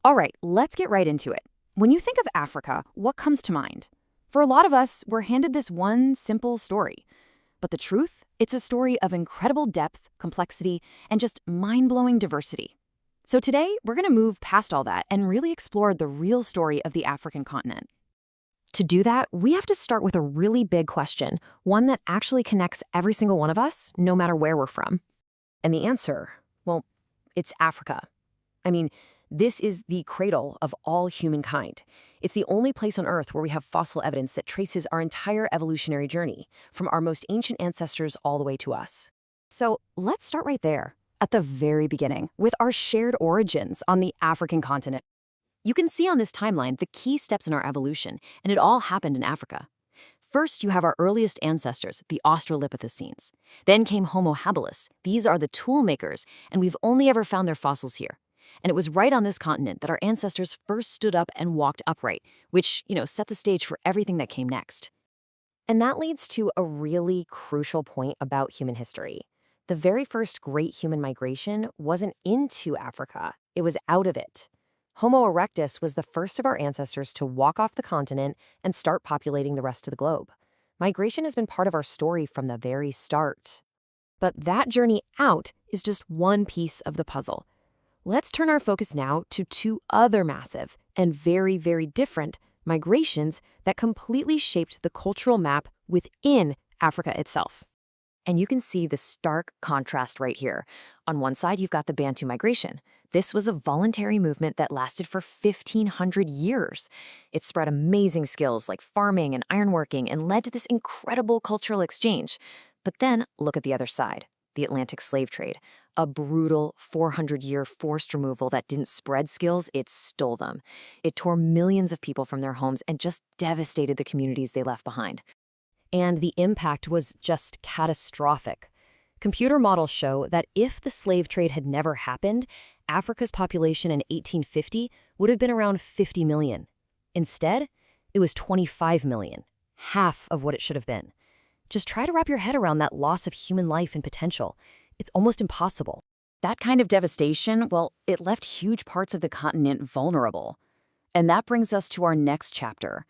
All right, let's get right into it. When you think of Africa, what comes to mind? For a lot of us, we're handed this one simple story. But the truth? It's a story of incredible depth, complexity, and just mind-blowing diversity. So today, we're going to move past all that and really explore the real story of the African continent. To do that, we have to start with a really big question, one that actually connects every single one of us, no matter where we're from. And the answer, well, it's Africa. I mean, this is the cradle of all humankind. It's the only place on Earth where we have fossil evidence that traces our entire evolutionary journey, from our most ancient ancestors all the way to us. So let's start right there, at the very beginning, with our shared origins on the African continent. You can see on this timeline the key steps in our evolution, and it all happened in Africa. First, you have our earliest ancestors, the Australopithecines. Then came Homo habilis. These are the tool makers, and we've only ever found their fossils here. And it was right on this continent that our ancestors first stood up and walked upright, which, set the stage for everything that came next. And that leads to a really crucial point about human history. The very first great human migration wasn't into Africa, it was out of it. Homo erectus was the first of our ancestors to walk off the continent and start populating the rest of the globe. Migration has been part of our story from the very start. But that journey out is just one piece of the puzzle. Let's turn our focus now to two other massive and very, very different migrations that completely shaped the cultural map within Africa itself. And you can see the stark contrast right here. On one side, you've got the Bantu migration. This was a voluntary movement that lasted for 1,500 years. It spread amazing skills like farming and ironworking and led to this incredible cultural exchange. But then look at the other side, the Atlantic slave trade. A brutal 400-year forced removal that didn't spread skills, it stole them. It tore millions of people from their homes and just devastated the communities they left behind. And the impact was just catastrophic. Computer models show that if the slave trade had never happened, Africa's population in 1850 would have been around 50 million. Instead, it was 25 million, half of what it should have been. Just try to wrap your head around that loss of human life and potential. It's almost impossible. That kind of devastation, well, it left huge parts of the continent vulnerable. And that brings us to our next chapter,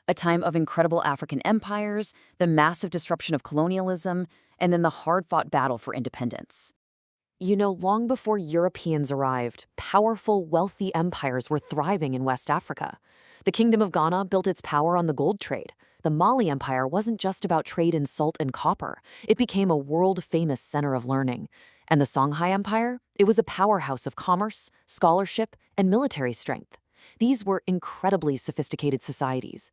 a time of incredible African empires, the massive disruption of colonialism, and then the hard-fought battle for independence. Long before Europeans arrived, powerful, wealthy empires were thriving in West Africa. The Kingdom of Ghana built its power on the gold trade. The Mali Empire wasn't just about trade in salt and copper. It became a world-famous center of learning. And the Songhai Empire? It was a powerhouse of commerce, scholarship, and military strength. These were incredibly sophisticated societies.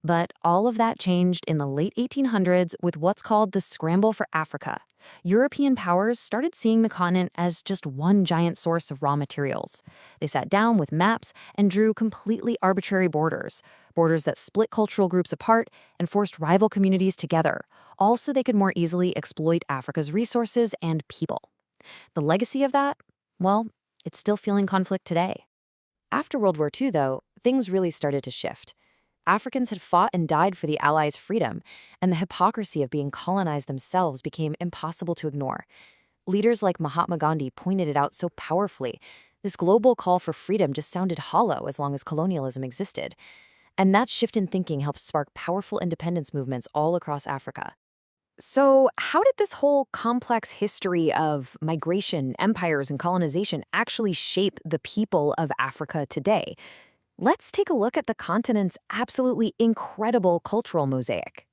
But all of that changed in the late 1800s with what's called the Scramble for Africa. European powers started seeing the continent as just one giant source of raw materials. They sat down with maps and drew completely arbitrary borders that split cultural groups apart and forced rival communities together, all so they could more easily exploit Africa's resources and people. The legacy of that? Well, it's still fueling conflict today. After World War II, though, things really started to shift. Africans had fought and died for the Allies' freedom, and the hypocrisy of being colonized themselves became impossible to ignore. Leaders like Mahatma Gandhi pointed it out so powerfully. This global call for freedom just sounded hollow as long as colonialism existed. And that shift in thinking helped spark powerful independence movements all across Africa. So, how did this whole complex history of migration, empires, and colonization actually shape the people of Africa today? Let's take a look at the continent's absolutely incredible cultural mosaic.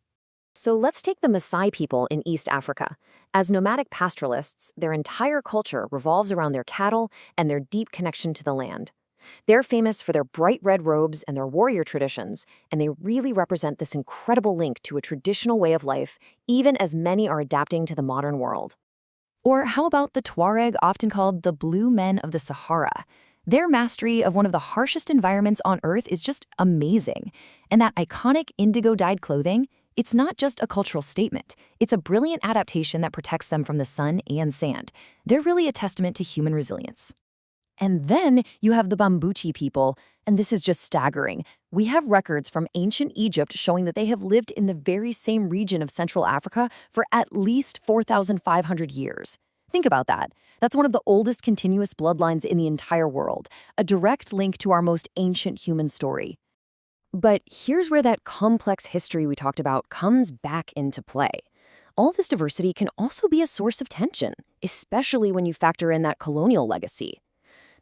So let's take the Maasai people in East Africa. As nomadic pastoralists, their entire culture revolves around their cattle and their deep connection to the land. They're famous for their bright red robes and their warrior traditions, and they really represent this incredible link to a traditional way of life, even as many are adapting to the modern world. Or how about the Tuareg, often called the Blue Men of the Sahara? Their mastery of one of the harshest environments on Earth is just amazing. And that iconic indigo-dyed clothing, it's not just a cultural statement. It's a brilliant adaptation that protects them from the sun and sand. They're really a testament to human resilience. And then you have the Bambuti people, and this is just staggering. We have records from ancient Egypt showing that they have lived in the very same region of Central Africa for at least 4,500 years. Think about that. That's one of the oldest continuous bloodlines in the entire world, a direct link to our most ancient human story. But here's where that complex history we talked about comes back into play. All this diversity can also be a source of tension, especially when you factor in that colonial legacy.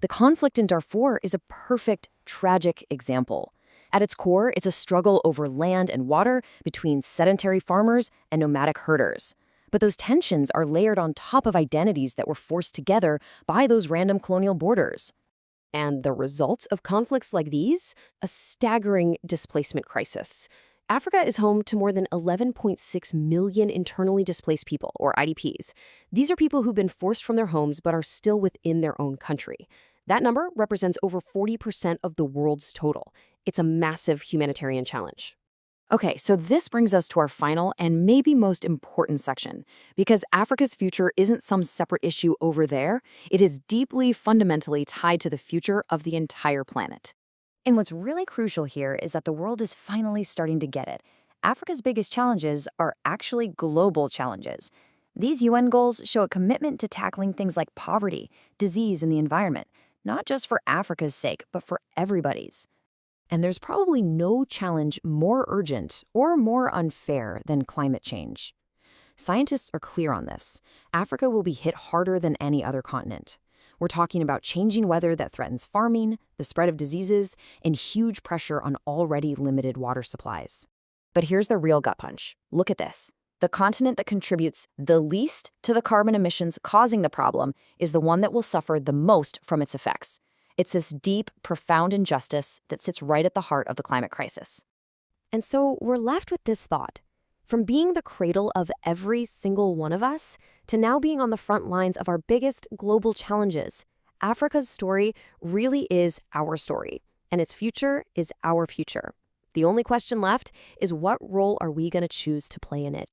The conflict in Darfur is a perfect, tragic example. At its core, it's a struggle over land and water between sedentary farmers and nomadic herders. But those tensions are layered on top of identities that were forced together by those random colonial borders. And the results of conflicts like these? A staggering displacement crisis. Africa is home to more than 11.6 million internally displaced people, or IDPs. These are people who've been forced from their homes but are still within their own country. That number represents over 40% of the world's total. It's a massive humanitarian challenge. Okay, so this brings us to our final and maybe most important section, because Africa's future isn't some separate issue over there. It is deeply, fundamentally tied to the future of the entire planet. And what's really crucial here is that the world is finally starting to get it. Africa's biggest challenges are actually global challenges. These UN goals show a commitment to tackling things like poverty, disease, and the environment, not just for Africa's sake, but for everybody's. And there's probably no challenge more urgent or more unfair than climate change. Scientists are clear on this. Africa will be hit harder than any other continent. We're talking about changing weather that threatens farming, the spread of diseases, and huge pressure on already limited water supplies. But here's the real gut punch. Look at this. The continent that contributes the least to the carbon emissions causing the problem is the one that will suffer the most from its effects. It's this deep, profound injustice that sits right at the heart of the climate crisis. And so we're left with this thought. From being the cradle of every single one of us to now being on the front lines of our biggest global challenges, Africa's story really is our story, and its future is our future. The only question left is, what role are we going to choose to play in it?